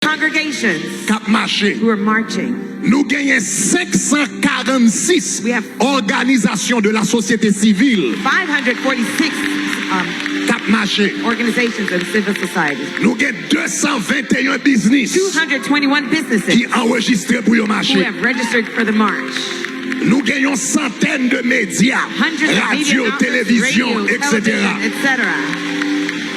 congregations Cap marché. who are marching. Nous gagnons 546 We have organisations de la société civile 546 cap marché. organizations of civil society. Nous gagnons 221 business 221 businesses qui enregistrés pour le who marché. have registered for the march. Nous gagnons centaines de médias, Hundreds of radio, media outlets, télévision, radio, etc. television, etc.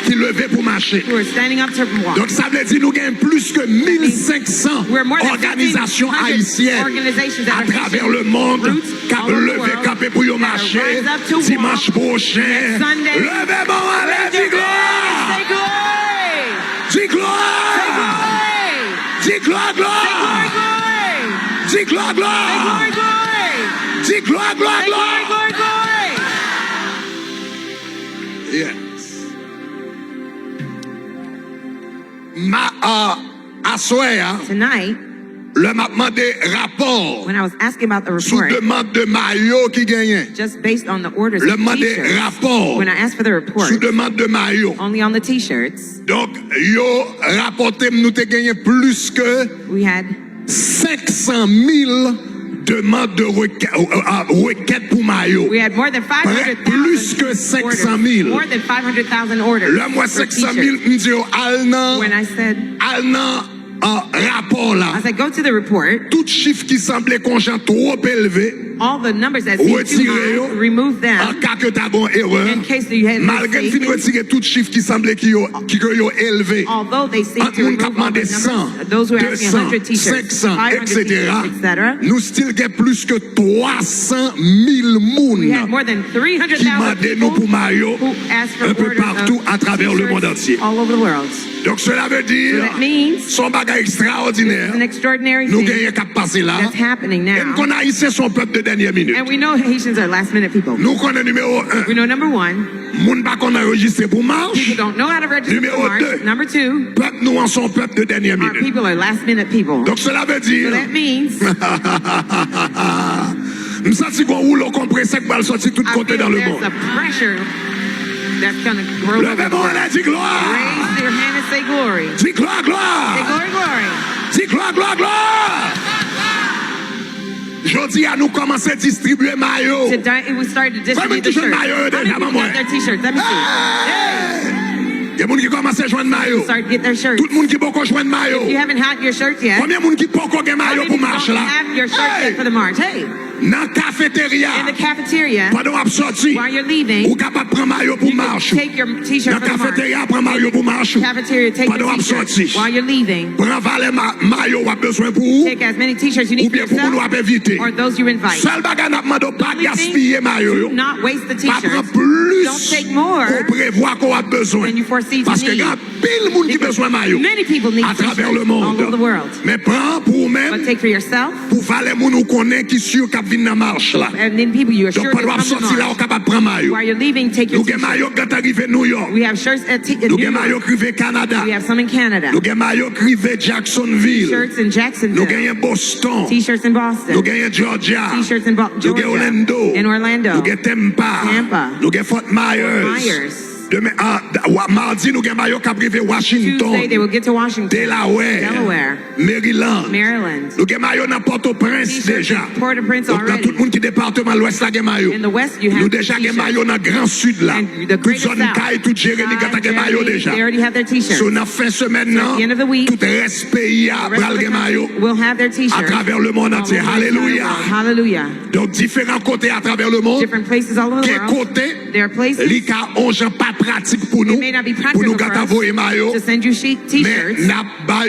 qui levaient pour marcher. who are standing up to walk. Donc ça veut dire nous gagnons plus que 1500 We're more than organisations 1,500 haïtiennes organizations that à are travers le monde roots qui all ont over the levé world campé pour y that marcher rise up to dimanche walk prochain. next Sunday. Levez bon, allez, dis gloire! Say glory! Dis gloire! Say glory! Dis gloire, gloire! Say glory, glory! Dis gloire, gloire! Say glory, glory! Dis gloire, gloire, Say glory, gloire! glory, glory! Yes. Tonight, le m'a demandé rapport when I was asking about the sous report, demande de maillot qui gagnait. just based on the orders Le of demandé t-shirts, rapport when I asked for the report, sous demande de maillot. only on the t-shirts, Donc, yo rapporté nous te gagné plus que we had 500 000 demandes de requêtes pour maillot. we had more than Plus que 500,000 500 orders. 000. More than 500,000 orders. Le mois for 500 000, t-shirts. me dit When I said, rapport là. I said, go to the report. Tout chiffre qui semblait conjoint trop élevé, All the numbers that seem too retirez-yo. high, remove En them cas que t'as bon erreur, in case you had malgré le fait de retirer tout chiffre qui semblait qui yo élevé. although they seem Un to monde qui a remove all the demandé 100, numbers, those who are asking 200, 100 t-shirts, 500, 500 etc. t-shirts, etc. Nous still get plus que 300 000 We had moun more than qui 300,000 demandaient nous pour people maillot who asked for un peu orders partout à of travers le monde t-shirts entier. all over the world. Donc cela veut So dire that means son bagage extraordinaire. it's an extraordinary Nous thing gagnons qu'à passer là. that's happening Et nous now. connaissons Haïtiens son peuple de dernière minute. And we know Haitians are last minute people. Nous connaissons numéro 1. We know number one, Moun pas qu'on a enregistré pour marche. people don't know how to register for Numéro march. 2. Number two, Peuple nous en son peuple de dernière our minute. people are last minute people. Donc cela veut So dire that means nous senti qu'on roule au compresseur qui va sortir tout I côté feel dans le there's monde. a pressure that's going to grow. Levez mon main, dis gloire. Raise your hand and say glory. Dis gloire, Say gloire. glory, glory. Dis gloire, gloire, gloire. Jodi à nous commencer à distribuer maillot. Today we started to Combien distribute de the gens shirts. maillot How déjà, many people maman? got their t-shirts? Let me see. Il y a des gens qui commencent à joindre maillot. Start to get their shirts. Tout le monde qui peut joindre maillot. If you haven't had your shirts yet, Combien de monde qui peut gagner how maillot many pour people marche don't là? have your shirts yet for the march? Hey, Dans la cafétéria, in the cafeteria, pendant qu'on sorti, while you're leaving, ou capable de prendre maillot pour you can marche. take your t-shirt Dans for the la march. cafétéria, prendre maillot pour marche. Cafeteria, take Pendant your qu'on t-shirt. sorti. While you're leaving, Prends valet maillot ou a besoin pour vous, take as many t-shirts you ou need for bien pour nous yourself inviter. or those you invite. Seul bagage n'a pas de pas Only thing, gaspiller maillot. do not waste the Pas prendre t-shirts. plus Don't take more qu'on prévoit qu'on a besoin. than you foresee to Parce que il y a need. pile monde qui besoin maillot Many people need à travers le t-shirts all monde. over the world. Mais prends pour But vous-même, take for yourself, pour valer moun ou connaît qui sûr cap vinn dans marche là. and then people you are Donc sure pas to doit come to sortir là march. on capable prendre maillot. While you're leaving, take your Nous gagne t-shirt. maillot quand arrivé New York. We have shirts in Nous New gagne maillot York. arrivé Canada. We have some in Canada. Nous gagne maillot arrivé Jacksonville. Shirts in Nous Jacksonville. gagne Boston. T-shirts in Nous Boston. gagne Georgia. T-shirts in Nous gagne Georgia. Orlando. In Orlando. Nous gagne Tampa. Tampa. Nous gagne Fort Myers. Myers. Demain, mardi, nous gagne maillot qui arrivé Washington. Tuesday, they will get to Washington. Delaware. Maryland. Maryland. Nous gagne maillot dans Port-au-Prince T-shirts déjà. in Port-au-Prince Donc dans already. tout le monde qui département l'ouest là gagne maillot. In the West, you have Nous déjà gagne t-shirts. maillot dans Grand Sud là. And the Toute greatest zone South. Caille, toute Jérémy gata gagne maillot Jeremy, déjà. they already have their t-shirts. So, dans fin semaine, So at the end of the week, tout reste pays à The rest of bral the gagne maillot. country will have their À t-shirts. travers le monde all entier. over the entire Alléluia. world. Hallelujah. Donc différents côtés à travers le monde. Different places all over the Quel world. côté? There are places Les cas ont pas pratique pour nous. it may not be Pour nous practical for gata us voyer maillot. to send you Mais t-shirts. n'a pas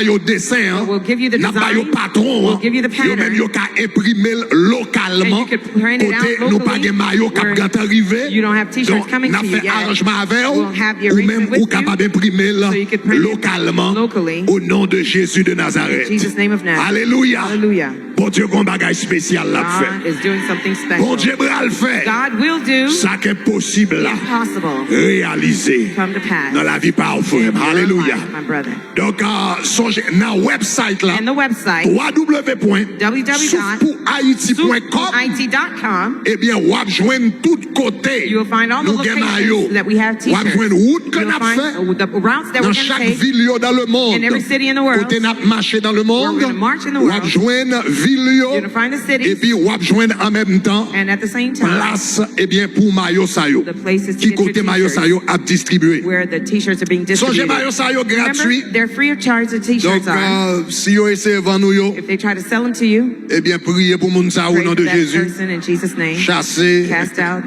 yo dessin. But we'll give you the N'a pas yo design. patron. We'll give you the Yo même pattern. yo ka imprimer localement. And you could print it out Côté nous pas locally, gen maillot cap where gata arrivé. you don't have t-shirts Donc coming n'a to you fait yet. arrangement avec We'll have the ou même arrangement with ou capable you, imprimer so you could print it localement locally. au nom de Jésus de Nazareth. In Jesus' name of Nazareth. Alléluia. Hallelujah. Bon Dieu, qu'on bagage spécial l'a God fait. is doing something Bon special. Dieu, bral fait. God will do Ça qui est possible the là, impossible réaliser come to pass. dans la vie par frère. in your Alléluia. life, my brother. Donc, songez, dans le website là, And the website, www.soufpourhaiti.com, it.com, eh bien, vous avez joindre tout côté. you will find all the Nous gagnons locations that we have Vous avez t-shirts. joindre route que You'll nous find fait the routes that dans we're going chaque to take ville dans le monde. in every city in the world. Côté n'a marché dans le monde. We're gonna march in the Vous world. avez joindre ville You're going to find the et cities, puis vous avez joindre en même temps and at the same time, place eh bien pour maillot sayo. the places to Qui get your côté maillot t-shirts, sayo a distribué. where the t-shirts are being Songez distributed. maillot sayo gratuit. Remember, they're free of charge, the Donc t-shirts are. si vous essayez de vendre yo, If they try to sell them to you, eh bien priez pour moun sa au pray nom for de that Jésus. person in Jesus' name. Chasser, Cast out.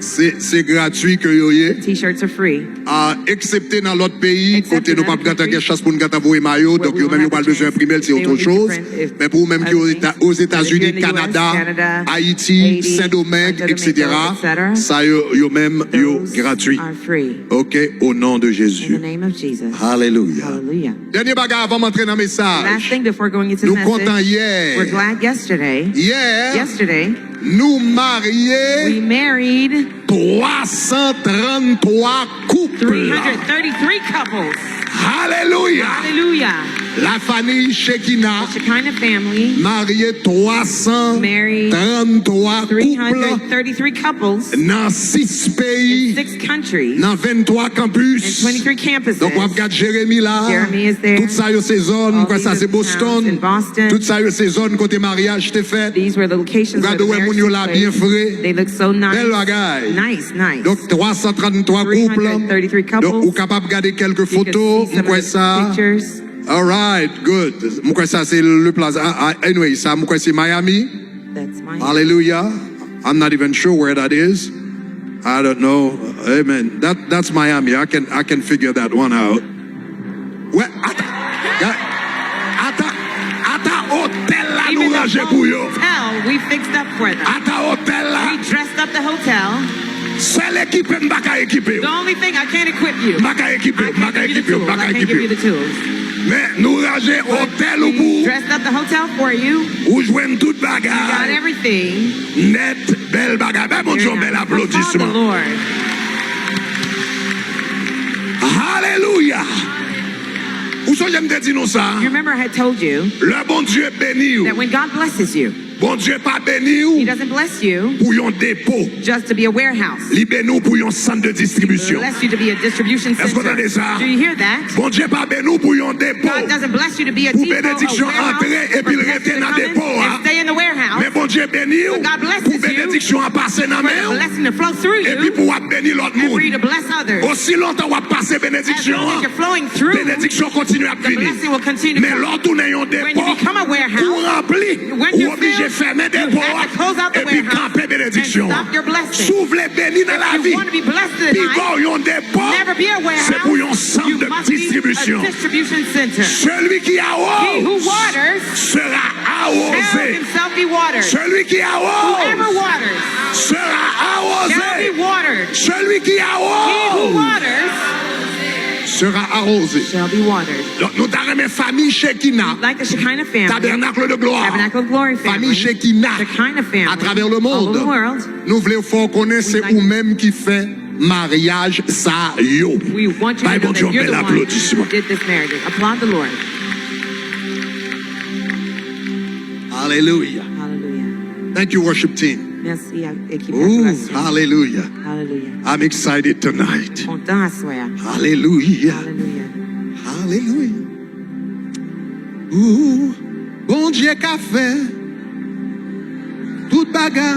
c'est gratuit que yo yé. T-shirts are free. Excepté dans l'autre pays, Except côté in nous pas other gâter quelque countries, chose pour nous gâter envoyer maillot, where donc we yo won't même yo have pas the besoin chance, d'imprimer, c'est they autre will need to chose. print if Mais pour vous-même qui other things, aux but if États-Unis, you're in the US, Canada, Canada, Haïti, Haiti, Saint-Domingue, etc., etc., ça yo même yo those gratuit. are free. OK, au nom de In the Jésus. name of Jesus. Alléluia. Hallelujah. Dernier bagage avant d'entrer dans le Last message. thing before going into the Nous comptons message, hier. we're glad yesterday, Hier, nous we mariés married 333 couples. 333 couples. Alléluia. Hallelujah. La famille Shekinah The Shekinah family marié married 333 couples 333 couples dans 6 in pays, 6 countries dans 23 and campus. 23 campuses. Donc, on regarde Jérémie là. Jeremy is there. Tout ça, c'est zone. All Quoi these ça, are c'est the towns Boston. in Boston. Tout ça, c'est zone côté mariage, t'es fait. These were the locations where Regardez the où marriage moun yo took là place. bien frais. They look so nice. Belle bagaille. Nice, nice. Donc 333 couples. 333 couples. Donc vous capable de regarder quelques You can photos. see some Moi of the ça. pictures. All right, good. Moi ça c'est le plaza. Anyway, ça moi c'est Miami. That's my Hallelujah. I'm not even sure where that is. I don't know. Amen. That's Miami. I can figure that one out. Ouais, attends, hôtel là Even nous the ranger pour yo. hotel we fixed up for them. Attends, hôtel là. We dressed up the hotel. C'est l'équipe m'baka équipé. The only thing I can't equip you. M'baka équipé, I m'baka can't give you the équipé, tools. I m'baka can't give you the équipé. tools. Mais nous ranger hôtel ou We pour dressed up the hotel for you. ou joindre toute Got bagarre. everything. Net, belle bagarre. Ben, mon Dieu, bel Applaud the applaudissement. Lord. Alléluia. Où sont j'aime te dire nous ça? You remember I had told you Le bon Dieu bénit that ou. when God blesses you, Bon Dieu pas béni ou He doesn't bless you pour un dépôt. just to be a warehouse. Il bénit ou pour un centre de He distribution. bless you to be a distribution Est-ce que vous center. entendez ça? Do you hear that? Bon Dieu pas béni ou pour un dépôt. God doesn't bless you to be a Pour depot, a bénédiction warehouse, entrer et puis for le blessings rester to dans come in dépôt, hein. and stay in the warehouse. Mais bon Dieu béni ou God blesses pour you bénédiction à passer dans for main the ou. blessing to flow through Et puis you pour bénir l'autre and for you to monde. bless others. Aussi longtemps on va passer As bénédiction. long as you're flowing through, Bénédiction continue à the venir. blessing will continue to Mais come. l'autre on est un When you dépôt become a pour warehouse, remplir when ou you obligé de fill, fermer you dépôt have to close out the et puis warehouse camper bénédiction. and stop your blessing. S'ouvre les bénis dans la If vie. you want to be blessed Puis tonight, un dépôt, never be a warehouse. c'est pour un centre You de must be distribution. a distribution center. Celui qui He who arrose waters sera shall arrosé. himself be watered. Celui qui Whoever arrose waters sera shall be arrosé. watered. Celui qui He who arrose waters sera arrosé. shall be watered. Donc, nous avons une famille Shekinah, Like the Shekinah family, tabernacle de gloire, Tabernacle of Glory famille family, Shekinah, Shekinah family, à travers le all over the monde. world. Nous voulons faire connaître c'est like- vous-même qui fait mariage ça yo. We want you to Bye, know bon Dieu, that you're bel the one applaudissement. who did this marriage. Applaud the Lord. Hallelujah. Hallelujah. Thank you, worship team. Merci à l'équipe Ooh, d'adoration. hallelujah. Hallelujah. I'm excited tonight. Content à soir. Hallelujah. Hallelujah. Hallelujah. Ooh, bon Dieu qu'a fait toute bagarre